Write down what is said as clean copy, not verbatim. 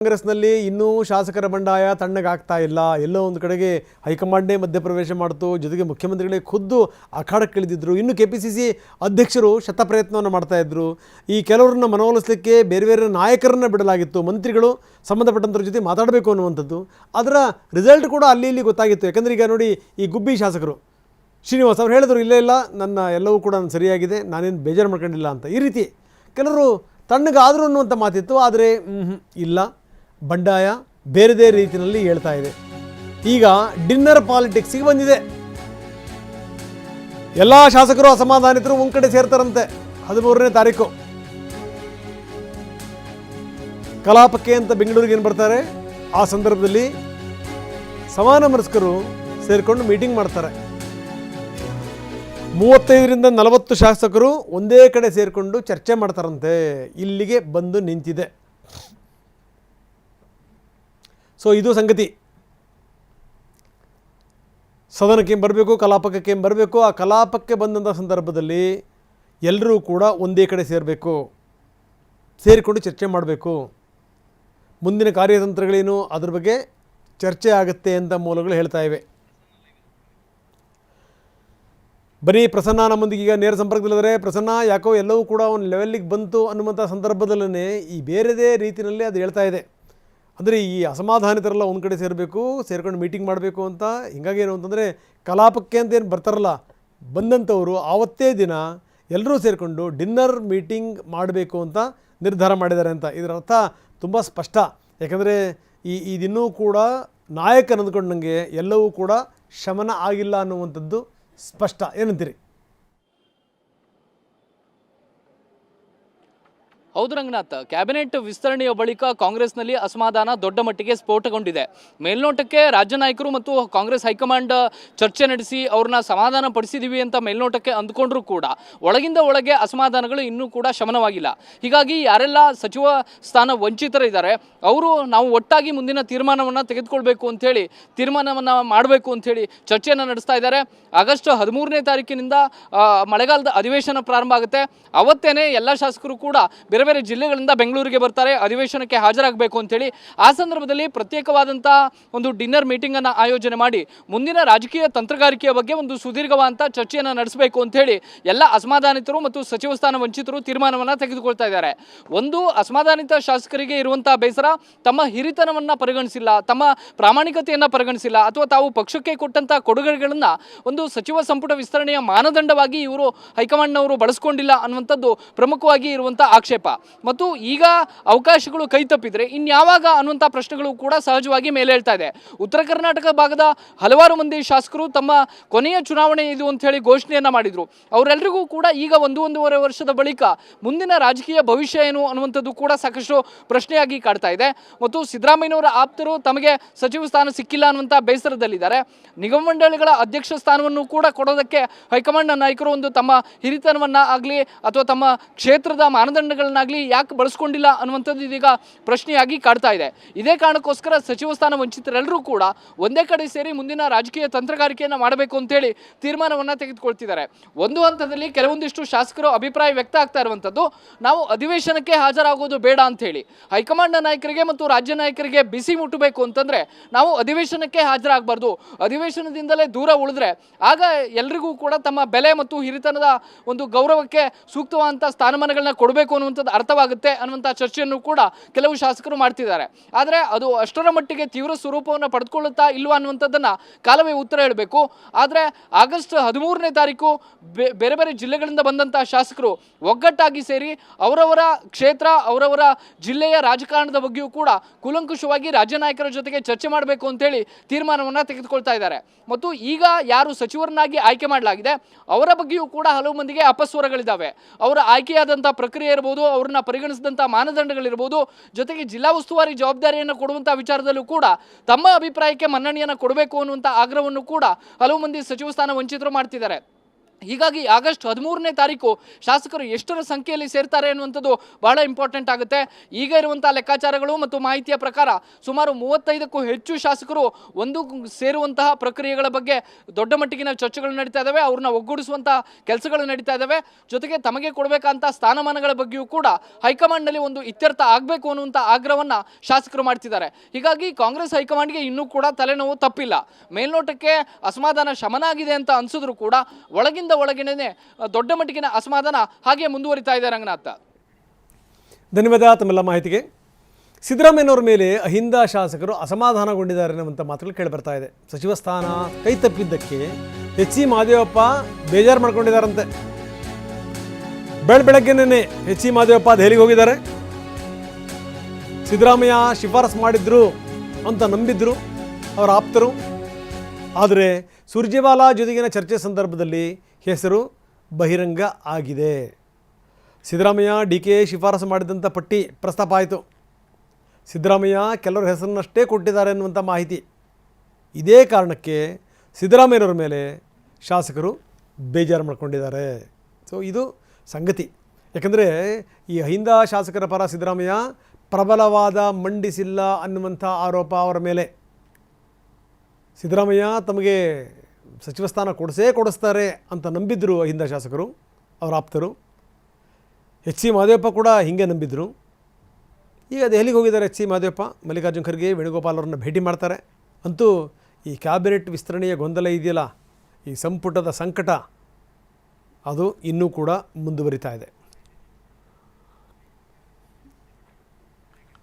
ಕಾಂಗ್ರೆಸ್ನಲ್ಲಿ ಇನ್ನೂ ಶಾಸಕರ ಬಂಡಾಯ ತಣ್ಣಗಾಗ್ತಾ ಇಲ್ಲ. ಎಲ್ಲೋ ಒಂದು ಕಡೆಗೆ ಹೈಕಮಾಂಡೇ ಮಧ್ಯಪ್ರವೇಶ ಮಾಡ್ತು, ಜೊತೆಗೆ ಮುಖ್ಯಮಂತ್ರಿಗಳೇ ಖುದ್ದು ಅಖಾಡಕ್ಕಿಳಿದಿದ್ರು. ಇನ್ನು ಕೆಪಿಸಿಸಿ ಅಧ್ಯಕ್ಷರು ಶತಪ್ರಯತ್ನವನ್ನು ಮಾಡ್ತಾ ಇದ್ರು. ಈ ಕೆಲವರನ್ನ ಮನವೊಲಿಸಲಿಕ್ಕೆ ಬೇರೆ ಬೇರೆ ನಾಯಕರನ್ನ ಬಿಡಲಾಗಿತ್ತು. ಮಂತ್ರಿಗಳು ಸಂಬಂಧಪಟ್ಟಂತರ ಜೊತೆ ಮಾತಾಡಬೇಕು ಅನ್ನುವಂಥದ್ದು. ಅದರ ರಿಸಲ್ಟ್ ಕೂಡ ಅಲ್ಲಿ ಇಲ್ಲಿ ಗೊತ್ತಾಗಿತ್ತು. ಯಾಕಂದರೆ ಈಗ ನೋಡಿ, ಈ ಗುಬ್ಬಿ ಶಾಸಕರು ಶ್ರೀನಿವಾಸ್ ಅವರು ಹೇಳಿದ್ರು, ಇಲ್ಲ ಇಲ್ಲ ನನ್ನ ಎಲ್ಲವೂ ಕೂಡ ಸರಿಯಾಗಿದೆ, ನಾನೇನು ಬೇಜಾರು ಮಾಡ್ಕೊಂಡಿಲ್ಲ ಅಂತ. ಈ ರೀತಿ ಕೆಲವರು ತಣ್ಣಗಾದರು ಅನ್ನುವಂಥ ಮಾತಿತ್ತು. ಆದರೆ ಇಲ್ಲ, ಬಂಡಾಯ ಬೇರೆದೇ ರೀತಿಯಲ್ಲಿ ಹೇಳ್ತಾ ಇದೆ. ಈಗ ಡಿನ್ನರ್ ಪಾಲಿಟಿಕ್ಸಿಗೆ ಬಂದಿದೆ. ಎಲ್ಲ ಶಾಸಕರು ಅಸಮಾಧಾನಿತರು ಒಂದು ಕಡೆ ಸೇರ್ತಾರಂತೆ 13ನೇ ತಾರೀಕು ಕಲಾಪಕ್ಕೆ ಅಂತ ಬೆಂಗಳೂರಿಗೆ ಏನು ಬರ್ತಾರೆ. ಆ ಸಂದರ್ಭದಲ್ಲಿ ಸಮಾನ ಮನಸ್ಕರು ಸೇರಿಕೊಂಡು ಮೀಟಿಂಗ್ ಮಾಡ್ತಾರೆ. 35ರಿಂದ 40 ಶಾಸಕರು ಒಂದೇ ಕಡೆ ಸೇರಿಕೊಂಡು ಚರ್ಚೆ ಮಾಡ್ತಾರಂತೆ. ಇಲ್ಲಿಗೆ ಬಂದು ನಿಂತಿದೆ. ಸೊ ಇದು ಸಂಗತಿ. ಸದನಕ್ಕೆ ಬರಬೇಕು, ಕಲಾಪಕ್ಕೆ ಬರಬೇಕು. ಆ ಕಲಾಪಕ್ಕೆ ಬಂದಂಥ ಸಂದರ್ಭದಲ್ಲಿ ಎಲ್ಲರೂ ಕೂಡ ಒಂದೇ ಕಡೆ ಸೇರಬೇಕು, ಸೇರಿಕೊಂಡು ಚರ್ಚೆ ಮಾಡಬೇಕು. ಮುಂದಿನ ಕಾರ್ಯತಂತ್ರಗಳೇನು ಅದ್ರ ಬಗ್ಗೆ ಚರ್ಚೆ ಆಗುತ್ತೆ ಅಂತ ಮೂಲಗಳು ಹೇಳ್ತಾ ಇವೆ. ಬರೀ ಪ್ರಸನ್ನ ನಮ್ಮೊಂದಿಗೆ ಈಗ ನೇರ ಸಂಪರ್ಕದಲ್ಲಿದ್ದಾರೆ. ಪ್ರಸನ್ನ, ಯಾಕೋ ಎಲ್ಲವೂ ಕೂಡ ಒಂದು ಲೆವೆಲ್ಲಿಗೆ ಬಂತು ಅನ್ನುವಂಥ ಸಂದರ್ಭದಲ್ಲೇ ಈ ಬೇರೆದೇ ರೀತಿಯಲ್ಲಿ ಅದು ಹೇಳ್ತಾ ಇದೆ. ಅಂದರೆ ಈ ಅಸಮಾಧಾನಿತರೆಲ್ಲ ಒಂದು ಕಡೆ ಸೇರಬೇಕು, ಸೇರ್ಕೊಂಡು ಮೀಟಿಂಗ್ ಮಾಡಬೇಕು ಅಂತ. ಹಿಂಗಾಗಿ ಏನು ಅಂತಂದರೆ ಕಲಾಪಕ್ಕೆ ಅಂತ ಏನು ಬರ್ತಾರಲ್ಲ ಬಂದಂಥವರು ಆವತ್ತೇ ದಿನ ಎಲ್ಲರೂ ಸೇರಿಕೊಂಡು ಡಿನ್ನರ್ ಮೀಟಿಂಗ್ ಮಾಡಬೇಕು ಅಂತ ನಿರ್ಧಾರ ಮಾಡಿದ್ದಾರೆ ಅಂತ. ಇದರ ಅರ್ಥ ತುಂಬ ಸ್ಪಷ್ಟ. ಯಾಕಂದರೆ ಇದಿನ್ನೂ ಕೂಡ ನಾಯಕ ಅಂದ್ಕೊಂಡಂಗೆ ಎಲ್ಲವೂ ಕೂಡ ಶಮನ ಆಗಿಲ್ಲ ಅನ್ನುವಂಥದ್ದು ಸ್ಪಷ್ಟ. ಏನಂತೀರಿ? ಹೌದು ರಂಗನಾಥ್, ಕ್ಯಾಬಿನೆಟ್ ವಿಸ್ತರಣೆಯ ಬಳಿಕ ಕಾಂಗ್ರೆಸ್ನಲ್ಲಿ ಅಸಮಾಧಾನ ದೊಡ್ಡ ಮಟ್ಟಿಗೆ ಸ್ಫೋಟಗೊಂಡಿದೆ. ಮೇಲ್ನೋಟಕ್ಕೆ ರಾಜ್ಯ ನಾಯಕರು ಮತ್ತು ಕಾಂಗ್ರೆಸ್ ಹೈಕಮಾಂಡ್ ಚರ್ಚೆ ನಡೆಸಿ ಅವ್ರನ್ನ ಸಮಾಧಾನ ಪಡಿಸಿದೀವಿ ಅಂತ ಮೇಲ್ನೋಟಕ್ಕೆ ಅಂದ್ಕೊಂಡ್ರೂ ಕೂಡ ಒಳಗಿಂದ ಒಳಗೆ ಅಸಮಾಧಾನಗಳು ಇನ್ನೂ ಕೂಡ ಶಮನವಾಗಿಲ್ಲ. ಹೀಗಾಗಿ ಯಾರೆಲ್ಲ ಸಚಿವ ಸ್ಥಾನ ವಂಚಿತರಿದ್ದಾರೆ ಅವರು ನಾವು ಒಟ್ಟಾಗಿ ಮುಂದಿನ ತೀರ್ಮಾನವನ್ನು ತೆಗೆದುಕೊಳ್ಬೇಕು ಅಂಥೇಳಿ ತೀರ್ಮಾನವನ್ನು ಮಾಡಬೇಕು ಅಂಥೇಳಿ ಚರ್ಚೆಯನ್ನು ನಡೆಸ್ತಾ ಇದ್ದಾರೆ. ಆಗಸ್ಟ್ 13ನೇ ತಾರೀಕಿನಿಂದ ಮಳೆಗಾಲದ ಅಧಿವೇಶನ ಪ್ರಾರಂಭ ಆಗುತ್ತೆ. ಅವತ್ತೇನೆ ಎಲ್ಲ ಶಾಸಕರು ಕೂಡ ಬೇರೆ ಬೇರೆ ಜಿಲ್ಲೆಗಳಿಂದ ಬೆಂಗಳೂರಿಗೆ ಬರ್ತಾರೆ ಅಧಿವೇಶನಕ್ಕೆ ಹಾಜರಾಗಬೇಕು ಅಂತೇಳಿ. ಆ ಸಂದರ್ಭದಲ್ಲಿ ಪ್ರತ್ಯೇಕವಾದಂಥ ಒಂದು ಡಿನ್ನರ್ ಮೀಟಿಂಗನ್ನು ಆಯೋಜನೆ ಮಾಡಿ ಮುಂದಿನ ರಾಜಕೀಯ ತಂತ್ರಗಾರಿಕೆಯ ಬಗ್ಗೆ ಒಂದು ಸುದೀರ್ಘವಾದಂಥ ಚರ್ಚೆಯನ್ನು ನಡೆಸಬೇಕು ಅಂತೇಳಿ ಎಲ್ಲ ಅಸಮಾಧಾನಿತರು ಮತ್ತು ಸಚಿವ ಸ್ಥಾನ ವಂಚಿತರು ತೀರ್ಮಾನವನ್ನು ತೆಗೆದುಕೊಳ್ತಾ ಇದ್ದಾರೆ. ಒಂದು ಅಸಮಾಧಾನಿತ ಶಾಸಕರಿಗೆ ಇರುವಂಥ ಬೇಸರ, ತಮ್ಮ ಹಿರಿತನವನ್ನು ಪರಿಗಣಿಸಿಲ್ಲ, ತಮ್ಮ ಪ್ರಾಮಾಣಿಕತೆಯನ್ನು ಪರಿಗಣಿಸಿಲ್ಲ, ಅಥವಾ ತಾವು ಪಕ್ಷಕ್ಕೆ ಕೊಟ್ಟಂಥ ಕೊಡುಗೆಗಳನ್ನು ಒಂದು ಸಚಿವ ಸಂಪುಟ ವಿಸ್ತರಣೆಯ ಮಾನದಂಡವಾಗಿ ಇವರು ಹೈಕಮಾಂಡ್ನವರು ಬಳಸ್ಕೊಂಡಿಲ್ಲ ಅನ್ನುವಂಥದ್ದು ಪ್ರಮುಖವಾಗಿ ಇರುವಂಥ ಆಕ್ಷೇಪ. ಮತ್ತು ಈಗ ಅವಕಾಶಗಳು ಕೈ ತಪ್ಪಿದ್ರೆ ಇನ್ಯಾವಾಗ ಅನ್ನುವಂಥ ಪ್ರಶ್ನೆಗಳು ಕೂಡ ಸಹಜವಾಗಿ ಮೇಲೆ ಹೇಳ್ತಾ ಇದೆ. ಉತ್ತರ ಕರ್ನಾಟಕ ಭಾಗದ ಹಲವಾರು ಮಂದಿ ಶಾಸಕರು ತಮ್ಮ ಕೊನೆಯ ಚುನಾವಣೆ ಇದು ಅಂತ ಹೇಳಿ ಘೋಷಣೆಯನ್ನ ಮಾಡಿದ್ರು. ಅವರೆಲ್ಲರಿಗೂ ಕೂಡ ಈಗ 1.5 ವರ್ಷದ ಬಳಿಕ ಮುಂದಿನ ರಾಜಕೀಯ ಭವಿಷ್ಯ ಏನು ಅನ್ನುವಂಥದ್ದು ಕೂಡ ಸಾಕಷ್ಟು ಪ್ರಶ್ನೆಯಾಗಿ ಕಾಡ್ತಾ ಇದೆ. ಮತ್ತು ಸಿದ್ದರಾಮಯ್ಯನವರ ಆಪ್ತರು ತಮಗೆ ಸಚಿವ ಸ್ಥಾನ ಸಿಕ್ಕಿಲ್ಲ ಅನ್ನುವಂಥ ಬೇಸರದಲ್ಲಿದ್ದಾರೆ. ನಿಗಮ ಮಂಡಳಿಗಳ ಅಧ್ಯಕ್ಷ ಸ್ಥಾನವನ್ನು ಕೂಡ ಕೊಡೋದಕ್ಕೆ ಹೈಕಮಾಂಡ್ ನಾಯಕರು ಒಂದು ತಮ್ಮ ಹಿರಿತನವನ್ನ ಆಗಲಿ ಅಥವಾ ತಮ್ಮ ಕ್ಷೇತ್ರದ ಮಾನದಂಡಗಳನ್ನಾಗಲಿ ಯಾಕೆ ಬಳಸ್ಕೊಂಡಿಲ್ಲ ಅನ್ನುವಂಥದ್ದು ಇದೀಗ ಪ್ರಶ್ನೆಯಾಗಿ ಕಾಡ್ತಾ ಇದೆ. ಇದೇ ಕಾರಣಕ್ಕೋಸ್ಕರ ಸಚಿವ ಸ್ಥಾನ ವಂಚಿತರೆಲ್ಲರೂ ಕೂಡ ಒಂದೇ ಕಡೆ ಸೇರಿ ಮುಂದಿನ ರಾಜಕೀಯ ತಂತ್ರಗಾರಿಕೆಯನ್ನು ಮಾಡಬೇಕು ಅಂತೇಳಿ ತೀರ್ಮಾನವನ್ನು ತೆಗೆದುಕೊಳ್ತಿದ್ದಾರೆ. ಒಂದು ಹಂತದಲ್ಲಿ ಕೆಲವೊಂದಿಷ್ಟು ಶಾಸಕರು ಅಭಿಪ್ರಾಯ ವ್ಯಕ್ತ ಆಗ್ತಾ ಇರುವಂಥದ್ದು, ನಾವು ಅಧಿವೇಶನಕ್ಕೆ ಹಾಜರಾಗೋದು ಬೇಡ ಅಂತೇಳಿ. ಹೈಕಮಾಂಡ್ ನಾಯಕರಿಗೆ ಮತ್ತು ರಾಜ್ಯ ನಾಯಕರಿಗೆ ಬಿಸಿ ಮುಟ್ಟಬೇಕು ಅಂತಂದ್ರೆ ನಾವು ಅಧಿವೇಶನಕ್ಕೆ ಹಾಜರಾಗಬಾರ್ದು, ಅಧಿವೇಶನದಿಂದಲೇ ದೂರ ಉಳಿದ್ರೆ ಆಗ ಎಲ್ರಿಗೂ ಕೂಡ ತಮ್ಮ ಬೆಲೆ ಮತ್ತು ಹಿರಿತನದ ಒಂದು ಗೌರವಕ್ಕೆ ಸೂಕ್ತವಾದಂಥ ಸ್ಥಾನಮಾನಗಳನ್ನ ಕೊಡಬೇಕು ಅನ್ನುವಂಥದ್ದು ಅರ್ಥವಾಗುತ್ತೆ ಅನ್ನುವಂಥ ಚರ್ಚೆಯನ್ನು ಕೂಡ ಕೆಲವು ಶಾಸಕರು ಮಾಡ್ತಿದ್ದಾರೆ. ಆದರೆ ಅದು ಅಷ್ಟರ ಮಟ್ಟಿಗೆ ತೀವ್ರ ಸ್ವರೂಪವನ್ನು ಪಡೆದುಕೊಳ್ಳುತ್ತಾ ಇಲ್ವಾ ಅನ್ನುವಂಥದ್ದನ್ನು ಕಾಲವೇ ಉತ್ತರ ಹೇಳಬೇಕು. ಆದರೆ ಆಗಸ್ಟ್ 13ನೇ ತಾರೀಕು ಬೇರೆ ಬೇರೆ ಜಿಲ್ಲೆಗಳಿಂದ ಬಂದಂಥ ಶಾಸಕರು ಒಗ್ಗಟ್ಟಾಗಿ ಸೇರಿ ಅವರವರ ಕ್ಷೇತ್ರ ಅವರವರ ಜಿಲ್ಲೆಯ ರಾಜಕಾರಣದ ಬಗ್ಗೆಯೂ ಕೂಡ ಕೂಲಂಕುಷವಾಗಿ ರಾಜ್ಯ ನಾಯಕರ ಜೊತೆಗೆ ಚರ್ಚೆ ಮಾಡಬೇಕು ಅಂತೇಳಿ ತೀರ್ಮಾನವನ್ನು ತೆಗೆದುಕೊಳ್ತಾ ಇದ್ದಾರೆ. ಮತ್ತು ಈಗ ಯಾರು ಸಚಿವರನ್ನಾಗಿ ಆಯ್ಕೆ ಮಾಡಲಾಗಿದೆ ಅವರ ಬಗ್ಗೆಯೂ ಕೂಡ ಹಲವು ಮಂದಿಗೆ ಅಪಸ್ವರಗಳಿದ್ದಾವೆ. ಅವರ ಆಯ್ಕೆಯಾದಂಥ ಪ್ರಕ್ರಿಯೆ ಇರ್ಬೋದು, ಅವ್ರನ್ನ ಪರಿಗಣಿಸಿದಂಥ ಮಾನದಂಡಗಳಿರ್ಬೋದು, ಜೊತೆಗೆ ಜಿಲ್ಲಾ ಉಸ್ತುವಾರಿ ಜವಾಬ್ದಾರಿಯನ್ನು ಕೊಡುವಂಥ ವಿಚಾರದಲ್ಲೂ ಕೂಡ ತಮ್ಮ ಅಭಿಪ್ರಾಯಕ್ಕೆ ಮನ್ನಣೆಯನ್ನು ಕೊಡಬೇಕು ಅನ್ನುವಂಥ ಆಗ್ರಹವನ್ನು ಕೂಡ ಹಲವು ಮಂದಿ ಸಚಿವ ಸ್ಥಾನ ವಂಚಿತರು ಮಾಡ್ತಿದ್ದಾರೆ. ಹೀಗಾಗಿ ಆಗಸ್ಟ್ 13ನೇ ತಾರೀಕು ಶಾಸಕರು ಎಷ್ಟರ ಸಂಖ್ಯೆಯಲ್ಲಿ ಸೇರ್ತಾರೆ ಅನ್ನುವಂಥದ್ದು ಬಹಳ ಇಂಪಾರ್ಟೆಂಟ್ ಆಗುತ್ತೆ. ಈಗ ಇರುವಂಥ ಲೆಕ್ಕಾಚಾರಗಳು ಮತ್ತು ಮಾಹಿತಿಯ ಪ್ರಕಾರ ಸುಮಾರು 35ಕ್ಕೂ ಹೆಚ್ಚು ಶಾಸಕರು ಒಂದು ಸೇರುವಂತಹ ಪ್ರಕ್ರಿಯೆಗಳ ಬಗ್ಗೆ ದೊಡ್ಡ ಮಟ್ಟಿಗಿನ ಚರ್ಚೆಗಳು ನಡೀತಾ ಇದ್ದಾವೆ. ಅವ್ರನ್ನ ಒಗ್ಗೂಡಿಸುವಂತಹ ಕೆಲಸಗಳು ನಡೀತಾ ಇದ್ದಾವೆ. ಜೊತೆಗೆ ತಮಗೆ ಕೊಡಬೇಕಂತ ಸ್ಥಾನಮಾನಗಳ ಬಗ್ಗೆಯೂ ಕೂಡ ಹೈಕಮಾಂಡ್ನಲ್ಲಿ ಒಂದು ಇತ್ಯರ್ಥ ಆಗಬೇಕು ಅನ್ನುವಂಥ ಆಗ್ರಹವನ್ನು ಶಾಸಕರು ಮಾಡ್ತಿದ್ದಾರೆ. ಹೀಗಾಗಿ ಕಾಂಗ್ರೆಸ್ ಹೈಕಮಾಂಡ್ಗೆ ಇನ್ನೂ ಕೂಡ ತಲೆನೋವು ತಪ್ಪಿಲ್ಲ. ಮೇಲ್ನೋಟಕ್ಕೆ ಅಸಮಾಧಾನ ಶಮನ ಆಗಿದೆ ಅಂತ ಅನ್ಸಿದ್ರು ಕೂಡ ಒಳಗಿನೇ ದೊಡ್ಡ ಮಟ್ಟಿಗಿನ ಅಸಮಾಧಾನ ಹಾಗೆ ಮುಂದುವರಿತಾ ಇದೆ. ರಂಗನಾಥ್, ಧನ್ಯವಾದ ತಮ್ಮೆಲ್ಲ ಮಾಹಿತಿಗೆ. ಸಿದ್ದರಾಮಯ್ಯನವರ ಮೇಲೆ ಅಹಿಂದ ಶಾಸಕರು ಅಸಮಾಧಾನಗೊಂಡಿದ್ದಾರೆ ಅನ್ನುವಂಥ ಮಾತುಗಳು ಕೇಳಿ ಬರ್ತಾ ಇದೆ. ಸಚಿವ ಸ್ಥಾನ ಕೈ ತಪ್ಪಿದ್ದಕ್ಕೆ ಎಚ್ ಸಿ ಮಹದೇವಪ್ಪ ಬೇಜಾರು ಮಾಡ್ಕೊಂಡಿದ್ದಾರಂತೆ. ಬೆಳಗ್ಗೆನೇ ಎಚ್ ಸಿ ಮಹದೇವಪ್ಪ ದೆಹಲಿಗೆ ಹೋಗಿದ್ದಾರೆ. ಸಿದ್ದರಾಮಯ್ಯ ಶಿಫಾರಸು ಮಾಡಿದ್ರು ಅಂತ ನಂಬಿದ್ರು ಅವರ ಆಪ್ತರು. ಆದರೆ ಸುರ್ಜೇವಾಲಾ ಜೊತೆಗಿನ ಚರ್ಚೆ ಸಂದರ್ಭದಲ್ಲಿ ಹೆಸರು ಬಹಿರಂಗ ಆಗಿದೆ. ಸಿದ್ದರಾಮಯ್ಯ DK ಶಿಫಾರಸು ಮಾಡಿದಂಥ ಪಟ್ಟಿ ಪ್ರಸ್ತಾಪ ಆಯಿತು. ಸಿದ್ದರಾಮಯ್ಯ ಕೆಲವರ ಹೆಸರನ್ನಷ್ಟೇ ಕೊಟ್ಟಿದ್ದಾರೆ ಅನ್ನುವಂಥ ಮಾಹಿತಿ. ಇದೇ ಕಾರಣಕ್ಕೆ ಸಿದ್ದರಾಮಯ್ಯನವರ ಮೇಲೆ ಶಾಸಕರು ಬೇಜಾರು ಮಾಡ್ಕೊಂಡಿದ್ದಾರೆ. ಸೊ ಇದು ಸಂಗತಿ. ಯಾಕಂದರೆ ಈ ಅಹಿಂದ ಶಾಸಕರ ಪರ ಸಿದ್ದರಾಮಯ್ಯ ಪ್ರಬಲವಾದ ಮಂಡಿಸಿಲ್ಲ ಅನ್ನುವಂಥ ಆರೋಪ ಅವರ ಮೇಲೆ. ಸಿದ್ದರಾಮಯ್ಯ ತಮಗೆ ಸಚಿವ ಸ್ಥಾನ ಕೊಡಿಸ್ತಾರೆ ಅಂತ ನಂಬಿದ್ರು ಅಹಿಂದ ಶಾಸಕರು, ಅವರ ಆಪ್ತರು. ಎಚ್ ಸಿ ಮಹದೇವಪ್ಪ ಕೂಡ ಹೀಗೆ ನಂಬಿದ್ರು. ಈಗ ದೆಹಲಿಗೆ ಹೋಗಿದ್ದಾರೆ ಎಚ್ ಸಿ ಮಹದೇವಪ್ಪ. ಮಲ್ಲಿಕಾರ್ಜುನ್ ಖರ್ಗೆ, ವೇಣುಗೋಪಾಲ್ ಅವರನ್ನು ಭೇಟಿ ಮಾಡ್ತಾರೆ. ಅಂತೂ ಈ ಕ್ಯಾಬಿನೆಟ್ ವಿಸ್ತರಣೆಯ ಗೊಂದಲ ಇದೆಯಲ್ಲ, ಈ ಸಂಪುಟದ ಸಂಕಟ ಅದು ಇನ್ನೂ ಕೂಡ ಮುಂದುವರಿತಾ ಇದೆ.